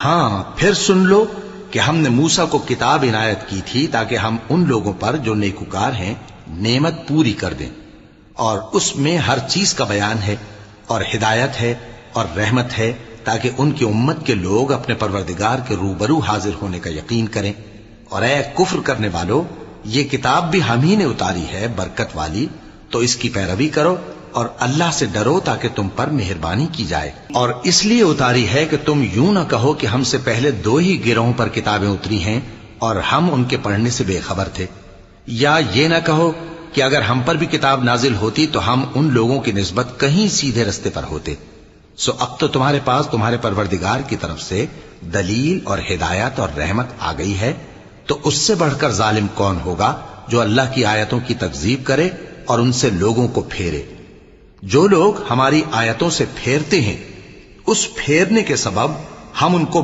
ہاں پھر سن لو کہ ہم نے موسیٰ کو کتاب عنایت کی تھی تاکہ ہم ان لوگوں پر جو نیکوکار ہیں نعمت پوری کر دیں، اور اس میں ہر چیز کا بیان ہے اور ہدایت ہے اور رحمت ہے، تاکہ ان کی امت کے لوگ اپنے پروردگار کے روبرو حاضر ہونے کا یقین کریں۔ اور اے کفر کرنے والو، یہ کتاب بھی ہم ہی نے اتاری ہے برکت والی، تو اس کی پیروی کرو اور اللہ سے ڈرو تاکہ تم پر مہربانی کی جائے۔ اور اس لیے اتاری ہے کہ تم یوں نہ کہو کہ ہم سے پہلے 2 ہی گروہوں پر کتابیں اتری ہیں اور ہم ان کے پڑھنے سے بے خبر تھے، یا یہ نہ کہو کہ اگر ہم پر بھی کتاب نازل ہوتی تو ہم ان لوگوں کی نسبت کہیں سیدھے رستے پر ہوتے۔ سو اب تو تمہارے پاس تمہارے پروردگار کی طرف سے دلیل اور ہدایت اور رحمت آ گئی ہے، تو اس سے بڑھ کر ظالم کون ہوگا جو اللہ کی آیتوں کی تکذیب کرے اور ان سے لوگوں کو پھیرے۔ جو لوگ ہماری آیتوں سے پھیرتے ہیں، اس پھیرنے کے سبب ہم ان کو